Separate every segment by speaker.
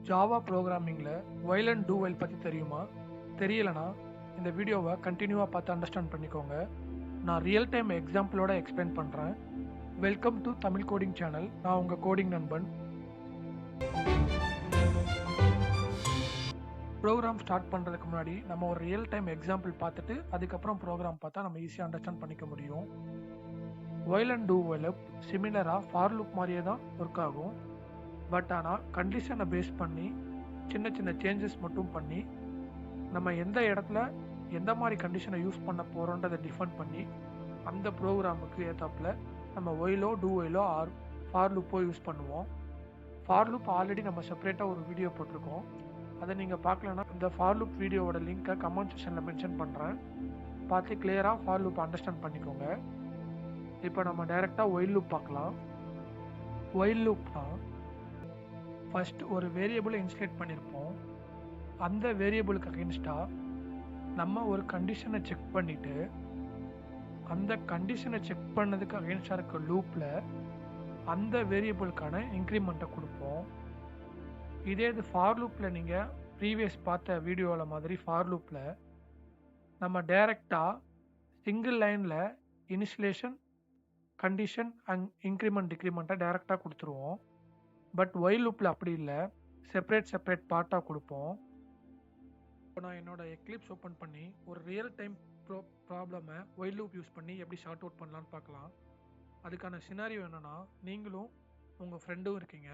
Speaker 1: Java ப்ரோக்ராமிங்கில் while and do while பற்றி தெரியுமா? தெரியலனா இந்த வீடியோவை கண்டினியூவாக பார்த்து அண்டர்ஸ்டாண்ட் பண்ணிக்கோங்க. நான் ரியல் டைம் எக்ஸாம்பிளோட எக்ஸ்பிளைன் பண்ணுறேன். Welcome to Tamil coding channel. நான் உங்கள் கோடிங் நண்பன். ப்ரோக்ராம் ஸ்டார்ட் பண்ணுறதுக்கு முன்னாடி நம்ம ஒரு ரியல் டைம் எக்ஸாம்பிள் பார்த்துட்டு அதுக்கப்புறம் ப்ரோக்ராம் பார்த்தா நம்ம ஈஸியாக அண்டர்ஸ்டாண்ட் பண்ணிக்க முடியும். while and do while சிமிலராக ஃபார் லூப் மாதிரியே தான் ஒர்க் ஆகும். பட் ஆனால் கண்டிஷனை பேஸ் பண்ணி சின்ன சின்ன சேஞ்சஸ் மட்டும் பண்ணி நம்ம எந்த இடத்துல எந்த மாதிரி கண்டிஷனை யூஸ் பண்ண போகிறோன்றதை டிஃபைன் பண்ணி அந்த ப்ரோக்ராமுக்கு ஏற்றாப்புல நம்ம ஒயிலோ டூ ஒயிலோ ஆர் ஃபார் லூப்போ யூஸ் பண்ணுவோம். ஃபார் லூப் ஆல்ரெடி நம்ம செப்பரேட்டாக ஒரு வீடியோ போட்டிருக்கோம். அதை நீங்கள் பார்க்கலன்னா இந்த ஃபார் லூப் வீடியோவோட லிங்க்கை கமெண்ட் செக்ஷனில் மென்ஷன் பண்ணுறேன். பார்த்து கிளியராக ஃபார் லூப் அண்டர்ஸ்டாண்ட் பண்ணிக்கோங்க. இப்போ நம்ம டைரெக்டாக ஒயில் லூப் பார்க்கலாம். ஒயில் லூப்னா ஃபர்ஸ்ட் ஒரு வேரியபிளை இன்ஸ்டேட் பண்ணியிருப்போம். அந்த வேரியபிளுக்கு அகென்ஸ்டாக நம்ம ஒரு கண்டிஷனை செக் பண்ணிவிட்டு அந்த கண்டிஷனை செக் பண்ணதுக்கு அகென்ஸ்டாக இருக்க லூப்பில் அந்த வேரியபிளுக்கான இன்க்ரிமெண்ட்டை கொடுப்போம். இதே இது ஃபார் லூப்பில் நீங்கள் ப்ரீவியஸ் பார்த்த வீடியோவில் மாதிரி ஃபார் லூப்பில் நம்ம டைரெக்டாக சிங்கிள் லைனில் இனிஷியலேஷன் கண்டிஷன் அண்ட் இன்க்ரிமெண்ட் டிக்ரிமெண்ட்டை டைரெக்டாக கொடுத்துருவோம். பட் ஒயில் லூப்பில் அப்படி இல்லை, செப்பரேட் பார்ட்டாக கொடுப்போம். இப்போ நான் என்னோட எக்லிப்ஸ் ஓப்பன் பண்ணி ஒரு ரியல் டைம் ப்ராப்ளமை ஒயில் லூப் யூஸ் பண்ணி எப்படி ஷார்ட் அவுட் பண்ணலான்னு பார்க்கலாம். அதுக்கான சினாரியோ என்னென்னா, நீங்களும் உங்கள் ஃப்ரெண்டும் இருக்கீங்க.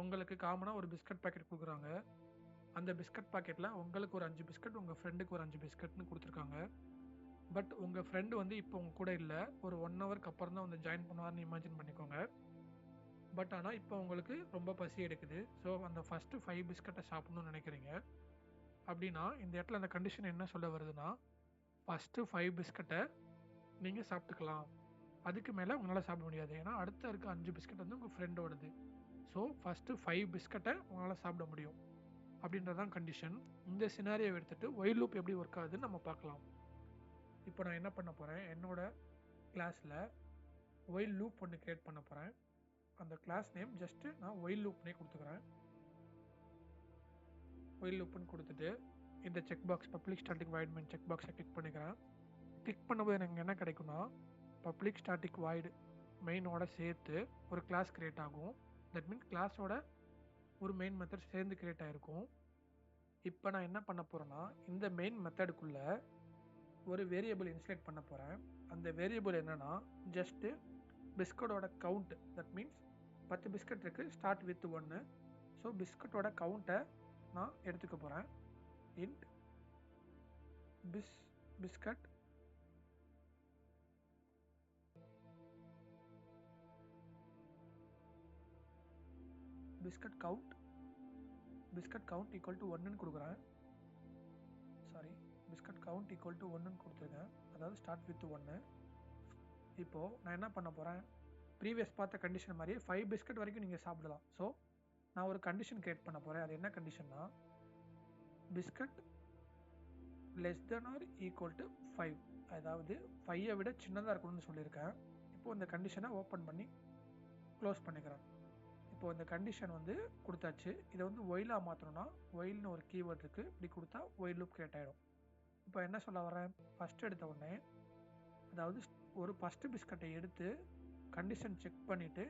Speaker 1: உங்களுக்கு காமனாக ஒரு பிஸ்கட் பாக்கெட் கொடுக்குறாங்க. அந்த பிஸ்கட் பாக்கெட்டில் உங்களுக்கு ஒரு 5 பிஸ்கட், உங்கள் ஃப்ரெண்டுக்கு ஒரு 5 பிஸ்கட்னு கொடுத்துருக்காங்க. பட் உங்கள் ஃப்ரெண்டு வந்து இப்போ உங்கள் கூட இல்லை, ஒரு 1 ஹவருக்கு அப்புறம் தான் வந்து ஜாயின் பண்ணுவார்னு இமேஜின் பண்ணிக்கோங்க. பட் ஆனால் இப்போ உங்களுக்கு ரொம்ப பசி எடுக்குது. ஸோ அந்த ஃபஸ்ட்டு 5 பிஸ்கட்டை சாப்பிட்ணுன்னு நினைக்கிறீங்க. அப்படின்னா இந்த இடத்துல அந்த கண்டிஷன் என்ன சொல்ல வருதுன்னா, ஃபஸ்ட்டு 5 பிஸ்கட்டை நீங்கள் சாப்பிட்டுக்கலாம், அதுக்கு மேலே உங்களால் சாப்பிட முடியாது. ஏன்னா அடுத்த இருக்க 5 பிஸ்கட் வந்து உங்கள் ஃப்ரெண்டோடது. ஸோ ஃபஸ்ட்டு 5 பிஸ்கட்டை உங்களால் சாப்பிட முடியும் அப்படின்றதான் கண்டிஷன். இந்த சினாரியோவை எடுத்துகிட்டு ஒயில் லூப் எப்படி ஒர்க் ஆகுதுன்னு நம்ம பார்க்கலாம். இப்போ நான் என்ன பண்ண போகிறேன், என்னோட கிளாஸில் ஒயில் லூப் ஒன்று க்ரியேட் பண்ண போகிறேன். அந்த கிளாஸ் நேம் ஜஸ்ட்டு நான் ஒயில் லூப்னே கொடுத்துக்கிறேன். ஒயில் லூப்னு கொடுத்துட்டு இந்த check box public static void main check பாக்ஸை கிளிக் பண்ணிக்கிறேன். கிளிக் பண்ணும்போது எனக்கு என்ன கிடைக்கும்னா, பப்ளிக் ஸ்டாட்டிக் வாய்டு மெயினோட சேர்த்து ஒரு கிளாஸ் க்ரியேட் ஆகும். தட் மீன்ஸ் கிளாஸோட ஒரு மெயின் மெத்தட் சேர்ந்து க்ரியேட் ஆகிருக்கும். இப்போ நான் என்ன பண்ண போகிறேன்னா, இந்த மெயின் மெத்தடுக்குள்ளே ஒரு வேரியபிள் இன்ஸ்டேட் பண்ண போகிறேன். அந்த வேரியபிள் என்னென்னா ஜஸ்ட்டு பிஸ்கட்டோட கவுண்ட். தட் மீன்ஸ் 10 பிஸ்கட் இருக்குது, ஸ்டார்ட் வித் 1. ஸோ பிஸ்கட்டோட கவுண்ட்டை நான் எடுத்துக்க போகிறேன். Int biscuit count equal to 1ன்னு கொடுக்குறேன். பிஸ்கட் கவுண்ட் ஈக்குவல் டு 1ன்னு கொடுத்துருக்கேன், அதாவது ஸ்டார்ட் வித் 1. இப்போது நான் என்ன பண்ண போகிறேன், ப்ரீவியஸ் பார்த்த கண்டிஷன் மாதிரியே 5 பிஸ்கட் வரைக்கும் நீங்கள் சாப்பிடலாம். ஸோ நான் ஒரு கண்டிஷன் க்ரியேட் பண்ண போகிறேன். அது என்ன கண்டிஷன்னா, biscuit less than or equal to 5, அதாவது 5ஐ விட சின்னதாக இருக்கணும்னு சொல்லியிருக்கேன். இப்போது இந்த கண்டிஷனை ஓப்பன் பண்ணி க்ளோஸ் பண்ணிக்கிறேன். இப்போது இந்த கண்டிஷன் வந்து கொடுத்தாச்சு. இதை வந்து ஒயிலாக மாற்றணும்னா ஒயில்னு ஒரு கீவேர்ட் இருக்குது, இப்படி கொடுத்தா ஒயில் லூப் க்ரியேட் ஆகிடும். இப்போ என்ன சொல்ல வரேன், ஃபஸ்ட்டு எடுத்த உடனே அதாவது ஒரு ஃபஸ்ட்டு பிஸ்கட்டை எடுத்து கண்டிஷன் செக் பண்ணிவிட்டு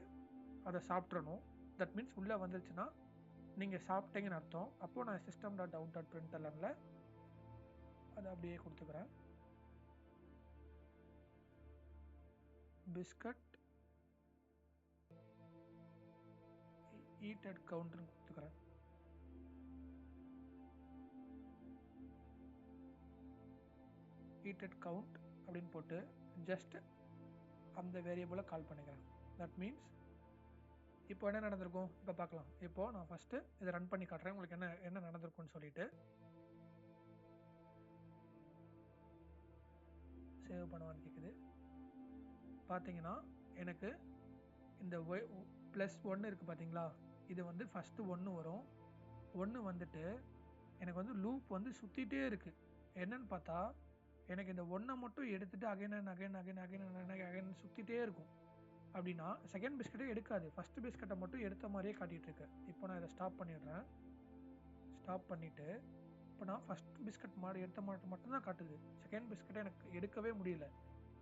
Speaker 1: அதை சாப்பிட்றணும். தட் மீன்ஸ் உள்ளே வந்துருச்சுன்னா நீங்கள் சாப்பிட்டீங்கன்னு அர்த்தம். அப்போது நான் system.out.printlnல அதை அப்படியே கொடுத்துக்கிறேன். பிஸ்கட் ஈட்டட் கவுண்ட்னு கொடுத்துக்கிறேன். ஈட்டட் கவுண்ட் அப்படின்னு போட்டு ஜஸ்ட் அந்த வேரியபிளை கால் பண்ணிக்கிறேன். தட் மீன்ஸ் இப்போ என்ன நடந்திருக்கும் இப்போ பார்க்கலாம். இப்போது நான் ஃபஸ்ட்டு இதை ரன் பண்ணி காட்டுறேன் உங்களுக்கு என்ன நடந்திருக்குன்னு சொல்லிட்டு. சேவ் பண்ணுவான்னு கேட்குது. பார்த்தீங்கன்னா எனக்கு இந்த +1 இருக்குது பார்த்தீங்களா, இது வந்து ஃபஸ்ட்டு 1 வரும். 1 வந்துட்டு எனக்கு வந்து லூப் வந்து சுற்றிட்டே இருக்குது. என்னன்னு பார்த்தா எனக்கு இந்த 1 மட்டும் எடுத்துகிட்டு அகைன் சுற்றிட்டே இருக்கும். அப்படின்னா செகண்ட் பிஸ்கட்டே எடுக்காது, ஃபர்ஸ்ட் பிஸ்கட்டை மட்டும் எடுத்த மாதிரியே காட்டிட்டு இருக்கு. இப்போ நான் இதை ஸ்டாப் பண்ணிடுறேன். ஸ்டாப் பண்ணிட்டு இப்போ நான் ஃபர்ஸ்ட் பிஸ்கட் எடுத்த மாதிரி மட்டும்தான் காட்டுது, செகண்ட் பிஸ்கட்டை எனக்கு எடுக்கவே முடியல.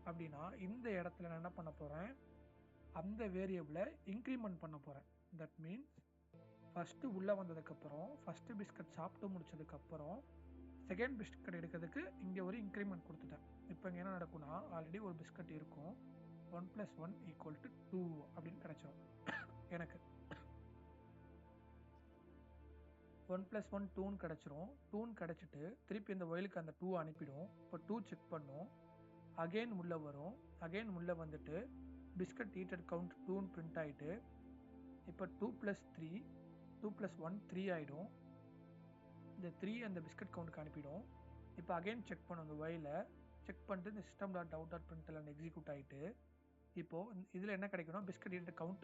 Speaker 1: அப்படின்னா இந்த இடத்துல நான் என்ன பண்ண போகிறேன், அந்த வேரியபிளை இன்க்ரிமெண்ட் பண்ண போகிறேன். தட் மீன்ஸ் ஃபஸ்ட்டு உள்ளே வந்ததுக்கப்புறம் ஃபஸ்ட்டு பிஸ்கட் சாப்பிட்டு முடிச்சதுக்கப்புறம் செகண்ட் பிஸ்கட் எடுக்கிறதுக்கு இங்கே ஒரு இன்க்ரிமெண்ட் கொடுத்துட்டேன். இப்போ இங்கே என்ன நடக்கும்னா, ஆல்ரெடி ஒரு பிஸ்கட் இருக்கும், 1 + 1 = 2 அப்படின்னு கிடைச்சிடும் எனக்கு. 1 + 1 2 கிடைச்சிரும். 2 கிடைச்சிட்டு திருப்பி இந்த ஒயிலுக்கு அந்த 2 அனுப்பிடும். இப்போ 2 செக் பண்ணும், அகெயின் உள்ளே வரும். அகெயின் உள்ளே வந்துட்டு பிஸ்கட் ஈட்டட் கவுண்ட் 2ன்னு பிரிண்ட் ஆகிட்டு இப்போ 2 + 3 2 + 1 3 ஆகிடும். இந்த 3 அந்த பிஸ்கட் கவுண்ட்டுக்கு அனுப்பிடும். இப்போ அகெயின் செக் பண்ணும், அந்த ஒயிலை செக் பண்ணிட்டு இந்த system.out.println எக்ஸிக்யூட் ஆகிட்டு இப்போது இதில் என்ன கிடைக்கும்னா பிஸ்கட் ஈட்டட் கவுண்ட்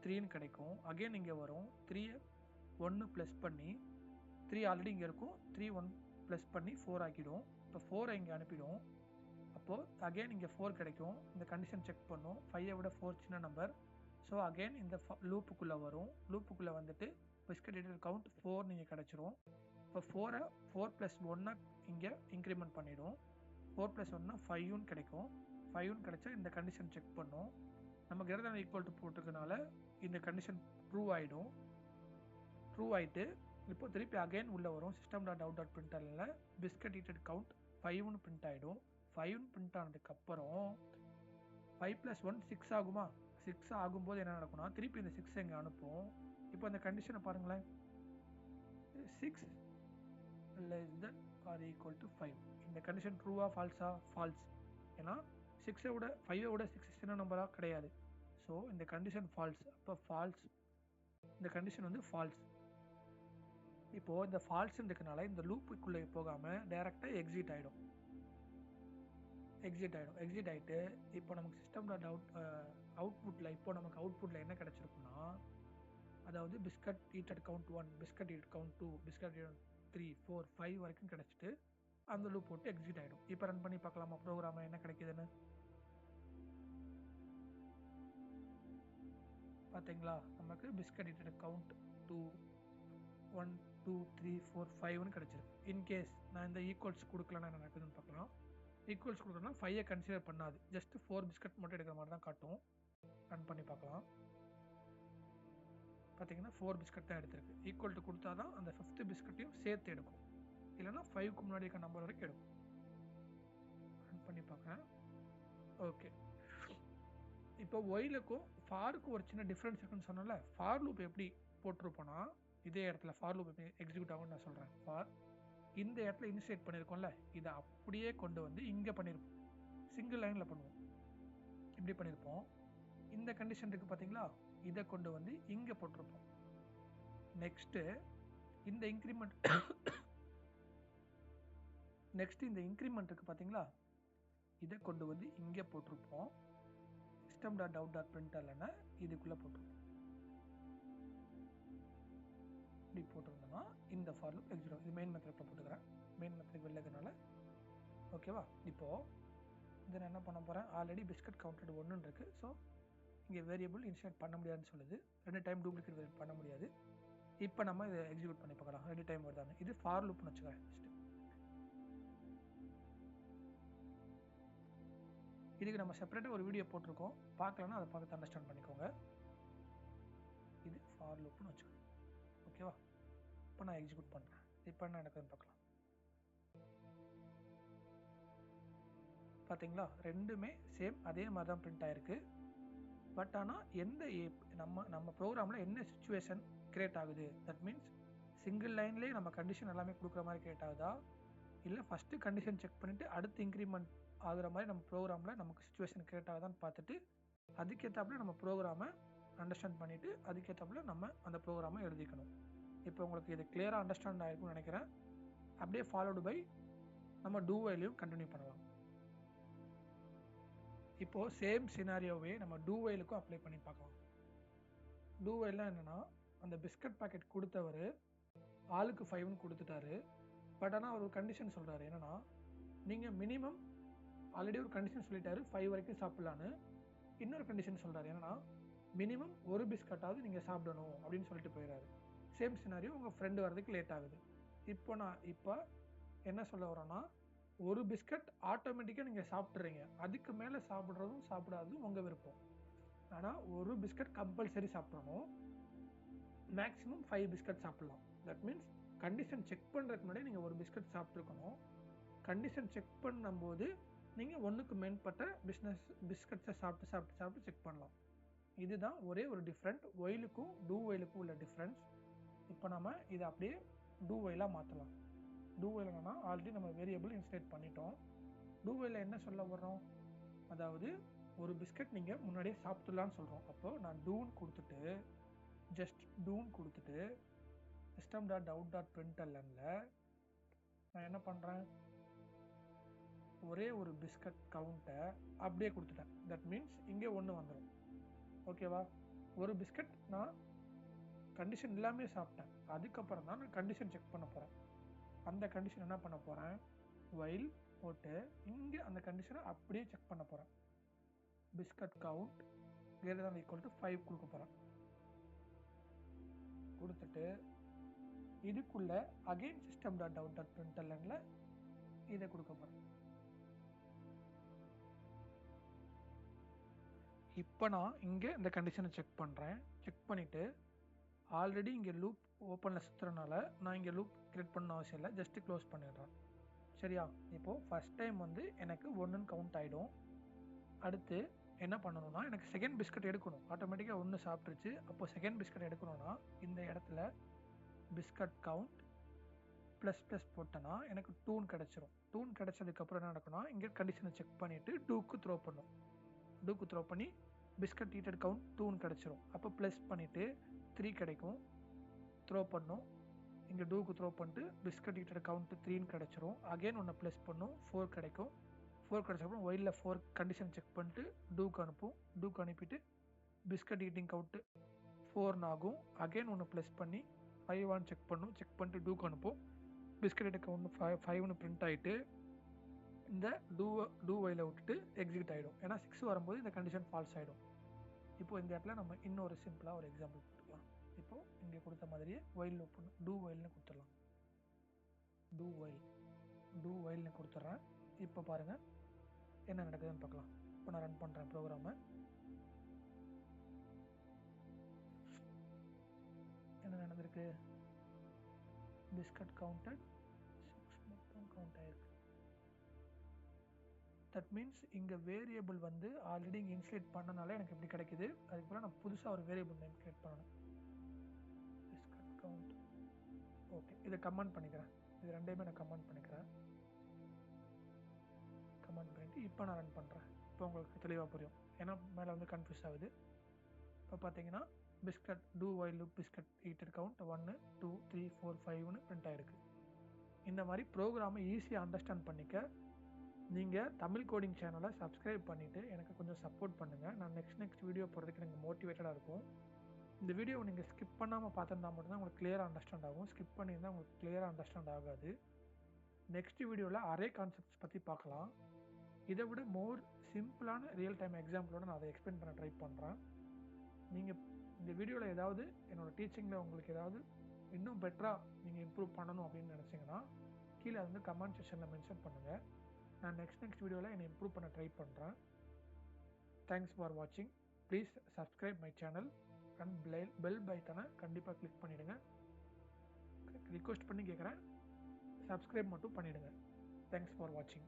Speaker 1: 3ன்னு கிடைக்கும். அகெயின் இங்கே வரும், 3 1 ப்ளஸ் பண்ணி 3 ஆல்ரெடி இங்கே இருக்கும், 3 1 ப்ளஸ் பண்ணி 4 ஆக்கிடும். இப்போ 4 இங்கே அனுப்பிடும். அப்போது அகெயின் இங்கே 4 கிடைக்கும். இந்த கண்டிஷன் செக் பண்ணும், 5ஐ விட 4 சின்ன நம்பர். ஸோ அகெயின் இந்த லூப்புக்குள்ளே வரும். லூப்புக்குள்ளே வந்துட்டு பிஸ்கட் ஈட்டட் கவுண்ட் 4 நீங்கள் கிடச்சிரும். இப்போ 4 + 1 இங்கே இன்க்ரிமெண்ட் பண்ணிவிடும். 4 + 1 5ன்னு கிடைக்கும். 5ன்னு கிடைச்சா இந்த கண்டிஷன் செக் பண்ணும். நம்ம > போட்டிருக்கனால இந்த கண்டிஷன் ட்ரூ ஆகிடும். ட்ரூ ஆகிட்டு இப்போ திருப்பி அகெயின் உள்ளே வரும், system.out.println biscuit eaten count 5ன்னு print ஆகிடும். 5ன்னு பிரிண்ட் ஆனதுக்கப்புறம் 5 + 1 6 ஆகுமா? 6 ஆகும்போது என்ன நடக்கும்னா திருப்பி இந்த 6 இங்கே அனுப்பும். இப்போ இந்த கண்டிஷனை பாருங்களேன், 6 << 5. இந்த கண்டிஷன் ட்ரூவா ஃபால்ஸா? ஃபால்ஸ். ஏன்னா 5ஐ விட 6 சின்ன நம்பராக கிடையாது. ஸோ இந்த கண்டிஷன் ஃபால்ஸ். அப்போ ஃபால்ஸ், இந்த கண்டிஷன் வந்து ஃபால்ஸ். இப்போது இந்த ஃபால்ஸ்ன்னு இருக்கனால இந்த லூப்புக்குள்ளே போகாமல் டைரெக்டாக எக்ஸிட் ஆகிடும். எக்ஸிட் ஆகிட்டு இப்போ நமக்கு அவுட்புட்டில் இப்போ நமக்கு அவுட்புட்டில் என்ன கிடச்சிருக்குன்னா, அதாவது biscuit eaten count 1, biscuit eaten count 2, biscuit eaten 3 4 5 வரைக்கும் கிடச்சிட்டு அந்த லூப் போட்டு எக்ஸிட் ஆகிடும். இப்போ ரன் பண்ணி பார்க்கலாமா ப்ரோக்ராம் என்ன கிடைக்குதுன்னு? பார்த்தீங்களா, நமக்கு பிஸ்கட் ஈட்டட் கவுண்ட் 2 1 2 3 4 5ன்னு கிடச்சிருக்கு. இன்கேஸ் நான் இந்த ஈக்குவல்ஸ் கொடுக்கலன்னா என்ன நடக்குதுன்னு பார்க்கலாம். ஈக்குவல்ஸ் கொடுக்கணும்னா 5ஐ கன்சிடர் பண்ணாது, ஜஸ்ட் 4 பிஸ்கட் மட்டும் எடுக்கிற மாதிரி தான் காட்டும். ரன் பண்ணி பார்க்கலாம். பார்த்தீங்கன்னா 4 பிஸ்கட் தான் எடுத்திருக்கு. ஈக்குவல் டு கொடுத்தா தான் அந்த 5th பிஸ்கட்டையும் சேர்த்து எடுக்கும், இல்லைன்னா 5க்கு முன்னாடி இருக்க நம்பர் வரைக்கும் எடுக்கும். ரன் பண்ணி பார்க்குறேன். ஓகே, இப்போ ஒயிலுக்கும் ஃபாருக்கும் ஒரு சின்ன டிஃப்ரென்ஸ் இருக்குன்னு சொன்னல. ஃபார் லூப் எப்படி போட்டிருப்போன்னா, இதே இடத்துல ஃபார் லூப் எப்படி எக்ஸிக்யூட் ஆகும்னு நான் சொல்கிறேன். ஃபார் இந்த இடத்துல இனிஷியேட் பண்ணியிருக்கோம்ல, இதை அப்படியே கொண்டு வந்து இங்கே பண்ணியிருப்போம். சிங்கிள் லைனில் பண்ணுவோம், இப்படி பண்ணியிருப்போம். இந்த கண்டிஷன் இருக்குது பார்த்தீங்களா, இதை கொண்டு வந்து இங்கே போட்டிருப்போம். நெக்ஸ்ட்டு இந்த இன்க்ரிமெண்ட் இந்த இன்க்ரிமெண்ட் இருக்குது பார்த்தீங்களா, இதை கொண்டு வந்து இங்கே போட்டிருப்போம். system.out.println இதுக்குள்ளே போட்டிருப்போம். இப்படி போட்டிருந்தோம்னா இந்த ஃபார் லூப் எக்ஸிக்யூட் ஆகும். இது மெயின் மெத்தடில் போட்டுக்கிறேன், மெயின் மெத்தட் வெளிலதுனால. ஓகேவா? இப்போது இதை நான் என்ன பண்ண போகிறேன், ஆல்ரெடி பிஸ்கட் கவுண்டட் 1 இருக்குது. ஸோ இங்கே வேரியபிள் இன்ஷியேட் பண்ண முடியாதுன்னு சொல்லுது. 2 டைம் டூப்ளிகேட் வேரியபிள் பண்ண முடியாது. இப்போ நம்ம இதை எக்ஸிக்யூட் பண்ணி பார்க்கலாம் 2 டைம் வருதான்னு. இது ஃபார் லூப்னு வச்சுக்கிறேன். இதுக்கு நம்ம செப்பரேட்டாக ஒரு வீடியோ போட்டிருக்கோம், பார்க்கலன்னா அதை பார்த்து அண்டர்ஸ்டாண்ட் பண்ணிக்கோங்க. இது ஃபார் லூப்னு வச்சுக்கோங்க. ஓகேவா? இப்போ நான் எக்ஸிக்யூட் பண்ணுறேன். இப்போ என்ன நடக்குதுன்னு பார்க்கலாம். பார்த்தீங்களா, ரெண்டுமே சேம் அதே மாதிரி தான் பிரிண்ட் ஆகிருக்கு. பட் ஆனால் எந்த நம்ம ப்ரோக்ராமில் என்ன சிச்சுவேஷன் கிரியேட் ஆகுது, தட் மீன்ஸ் சிங்கிள் லைன்லேயே நம்ம கண்டிஷன் எல்லாமே கொடுக்குற மாதிரி கிரியேட் ஆகுதா, இல்லை ஃபஸ்ட்டு கண்டிஷன் செக் பண்ணிவிட்டு அடுத்து இன்க்ரிமெண்ட் ஆகுற மாதிரி நம்ம ப்ரோக்ராமில் நமக்கு சிச்சுவேஷன் கிரியேட் ஆகுதான்னு பார்த்துட்டு அதுக்கேற்றாப்புல நம்ம ப்ரோக்ராமை அண்டர்ஸ்டாண்ட் பண்ணிவிட்டு அதுக்கேற்றாப்புல நம்ம அந்த ப்ரோக்ராமை எழுதிக்கணும். இப்போ உங்களுக்கு இது கிளியராக அண்டர்ஸ்டாண்ட் ஆகிருக்கும்னு நினைக்கிறேன். அப்படியே ஃபாலோடு பை நம்ம டூ வைலையும் கண்டினியூ பண்ணலாம். இப்போது சேம் சினாரியோவே நம்ம டூ வைலுக்கும் அப்ளை பண்ணி பார்க்கலாம். டூ வைல்லாம் என்னென்னா, அந்த பிஸ்கட் பேக்கெட் கொடுத்தவர் ஆளுக்கு 5ன்னு கொடுத்துட்டாரு. பட் ஆனால் அவர் ஒரு கண்டிஷன் சொல்கிறாரு, என்னென்னா நீங்கள் மினிமம் ஆல்ரெடி ஒரு கண்டிஷன் சொல்லிட்டாரு 5 வரைக்கும் சாப்பிட்லான்னு. இன்னொரு கண்டிஷன் சொல்கிறாரு. என்னன்னா மினிமம் ஒரு பிஸ்கட்டாவது நீங்கள் சாப்பிடணும் அப்படின்னு சொல்லிட்டு போயிடுறாரு. சேம் சினாரியோ உங்கள் ஃப்ரெண்டு வரதுக்கு லேட் ஆகுது. இப்போ என்ன சொல்ல வரோன்னா, ஒரு பிஸ்கட் ஆட்டோமேட்டிக்காக நீங்கள் சாப்பிட்றீங்க. அதுக்கு மேலே சாப்பிட்றதும் சாப்பிடாததும் உங்கள் விருப்பம். ஆனால் ஒரு பிஸ்கட் கம்பல்சரி சாப்பிடணும். மேக்ஸிமம் 5 பிஸ்கட் சாப்பிட்லாம். தட் மீன்ஸ் கண்டிஷன் செக் பண்ணுறதுக்கு முன்னாடி நீங்கள் ஒரு பிஸ்கட் சாப்பிட்ருக்கணும். கண்டிஷன் செக் பண்ணும்போது நீங்கள் ஒன்றுக்கு மேற்பட்ட பிஸ்கட்ஸை சாப்பிட்டு செக் பண்ணலாம். இதுதான் ஒரே ஒரு டிஃப்ரெண்ட் ஒயிலுக்கும் டூ ஒயிலுக்கும் உள்ள டிஃப்ரென்ஸ். இப்போ நம்ம இதை அப்படியே டூ ஒயிலாக மாற்றலாம். டூ ஒயில் என்னன்னா, ஆல்ரெடி நம்ம வேரியபிள் இன்ஸ்டேட் பண்ணிட்டோம். டூ ஒயிலில் என்ன சொல்ல வர்றோம், அதாவது ஒரு பிஸ்கட் நீங்கள் முன்னாடியே சாப்பிட்டுலான்னு சொல்கிறோம். அப்போது நான் டூன்னு கொடுத்துட்டு ஜஸ்ட் டூன்னு கொடுத்துட்டு system.out.printlnல நான் என்ன பண்ணுறேன், ஒரே ஒரு பிஸ்கட் கவுண்ட்டை அப்படியே கொடுத்துட்டேன். தட் மீன்ஸ் இங்கே 1 வந்துடும். ஓகேவா? ஒரு பிஸ்கட் நான் கண்டிஷன் எல்லாமே சாப்பிட்டேன். அதுக்கப்புறம் தான் நான் கண்டிஷன் செக் பண்ண போகிறேன். அந்த கண்டிஷன் என்ன பண்ண போகிறேன், while போட்டு இங்கே அந்த கண்டிஷனை அப்படியே செக் பண்ண போகிறேன். Biscuit count greater than equal to 5 கொடுக்க போகிறேன். கொடுத்துட்டு இதுக்குள்ள அகைன் system.out.printlnல இதை கொடுக்க போகிறேன். இப்போ நான் இங்கே இந்த கண்டிஷனை செக் பண்ணுறேன். செக் பண்ணிவிட்டு ஆல்ரெடி இங்கே லூப் ஓப்பனில் சுற்றுறதுனால நான் இங்கே லூப் கிரியேட் பண்ண அவசியம் இல்லை, ஜஸ்ட்டு க்ளோஸ் பண்ணிடுறேன். சரியா? இப்போது ஃபஸ்ட் டைம் வந்து எனக்கு 1ன்னு கவுண்ட் ஆகிடும். அடுத்து என்ன பண்ணணும்னா, எனக்கு செகண்ட் பிஸ்கட் எடுக்கணும். ஆட்டோமேட்டிக்காக 1 சாப்பிட்ருச்சு. அப்போது செகண்ட் பிஸ்கட் எடுக்கணும்னா இந்த இடத்துல பிஸ்கட் கவுண்ட் ப்ளஸ் போட்டேன்னா எனக்கு 2ன்னு கிடச்சிரும். 2ன்னு கிடச்சதுக்கப்புறம் என்ன நடக்கும்னா, இங்கே கண்டிஷனை செக் பண்ணிவிட்டு 2க்கு த்ரோ பண்ணும். 2க்கு த்ரோ பண்ணி பிஸ்கட் ஈட்டட் கவுண்ட் 2ன்னு கிடச்சிரும். அப்போ ப்ளஸ் பண்ணிவிட்டு 3 கிடைக்கும், த்ரோ பண்ணும். இங்கே 2க்கு த்ரோ பண்ணிட்டு பிஸ்கட் ஈட்டட் கவுண்ட் 3ன்னு கிடச்சிரும். அகைன் ஒன்று ப்ளஸ் பண்ணும், 4 கிடைக்கும். 4 கிடச்சப்பறம் ஒயிலில் 4 கண்டிஷன் செக் பண்ணிட்டு 2க்கு அனுப்பும். 2க்கு அனுப்பிட்டு பிஸ்கட் ஈட்டிங் கவுண்ட்டு 4ன்னு ஆகும். அகைன் ஒன்று ப்ளஸ் பண்ணி 5 செக் பண்ணும். செக் பண்ணிட்டு 2க்கு அனுப்பும். பிஸ்கட் ஈட்டட் கவுண்ட் 5ன்னு பிரிண்ட் ஆகிட்டு இந்த டூ ஒயிலை விட்டுட்டு எக்ஸிட் ஆகிடும். ஏன்னா 6 வரும்போது இந்த கண்டிஷன் ஃபால்ஸ் ஆகிடும். இப்போது இந்த இடத்துல நம்ம இன்னொரு சிம்பிளாக ஒரு எக்ஸாம்பிள் கொடுத்துக்கலாம். இப்போது இங்கே கொடுத்த மாதிரியே ஒயில் லூப் டூ ஒயில்னு கொடுத்துடலாம். டூ ஒயில்னு கொடுத்துட்றேன். இப்போ பாருங்கள் என்ன நடக்குதுன்னு பார்க்கலாம். இப்போ நான் ரன் பண்ணுறேன் ப்ரோக்ராமை. என்ன நடந்திருக்கு, பிஸ்கட் கவுண்டட் 6 மட்டும் கவுண்ட் ஆகிருக்கு. தட் மீன்ஸ் இங்கே வேரியபிள் வந்து ஆல்ரெடி இங்கே இன்ஸ்டேட் பண்ணனால எனக்கு இப்படி கிடைக்குது. அதுக்கப்புறம் நான் புதுசாக ஒரு வேரியபிள் நேம் கிரியேட் பண்ணணும். Biscuit count. ஓகே, இதை கமெண்ட் பண்ணிக்கிறேன். இது ரெண்டையுமே நான் கமெண்ட் பண்ணிக்கிறேன். கமெண்ட் பண்ணிவிட்டு இப்போ நான் ரன் பண்ணுறேன். இப்போ உங்களுக்கு தெளிவாக புரியும். ஏன்னா மேலே வந்து கன்ஃபியூஸ் ஆகுது. இப்போ பார்த்தீங்கன்னா biscuit do while loop biscuit eaten count 1 2 3 4 5ன்னு பிரிண்ட் ஆகிருக்கு. இந்த மாதிரி ப்ரோக்ராமை ஈஸியாக அண்டர்ஸ்டாண்ட் பண்ணிக்க நீங்கள் தமிழ் கோடிங் சேனலை சப்ஸ்கிரைப் பண்ணிவிட்டு எனக்கு கொஞ்சம் சப்போர்ட் பண்ணுங்கள். நான் நெக்ஸ்ட் வீடியோ போடுறதுக்கு எனக்கு மோட்டிவேட்டடாக இருக்கும். இந்த வீடியோவை நீங்கள் ஸ்கிப் பண்ணாமல் பார்த்துருந்தா மட்டும்தான் உங்களுக்கு கிளியராக அண்டர்ஸ்டாண்ட் ஆகும். ஸ்கிப் பண்ணியிருந்தால் உங்களுக்கு கிளியராக அண்டர்ஸ்டாண்ட் ஆகாது. நெக்ஸ்ட் வீடியோவில் அரே கான்செப்ட்ஸ் பற்றி பார்க்கலாம். இதை விட மோர் சிம்பிளான ரியல் டைம் எக்ஸாம்பிளோட நான் அதை எக்ஸ்பிளைன் பண்ண ட்ரை பண்ணுறேன். நீங்கள் இந்த வீடியோவில் ஏதாவது என்னோடய டீச்சிங்கில் உங்களுக்கு ஏதாவது இன்னும் பெட்டராக நீங்கள் இம்ப்ரூவ் பண்ணணும் அப்படின்னு நினச்சிங்கன்னா கீழே வந்து கமெண்ட் செக்ஷனில் மென்ஷன் பண்ணுங்கள். நான் நெக்ஸ்ட் வீடியோவில் என்னை இம்ப்ரூவ் பண்ண ட்ரை பண்ணுறேன். தேங்க்ஸ் ஃபார் வாட்சிங். Please subscribe my channel and bell பைட்டனை கண்டிப்பாக கிளிக் பண்ணிவிடுங்க. ரிக்வெஸ்ட் பண்ணி கேட்குறேன், சப்ஸ்கிரைப் மட்டும் பண்ணிவிடுங்க. தேங்க்ஸ் ஃபார் வாட்சிங்.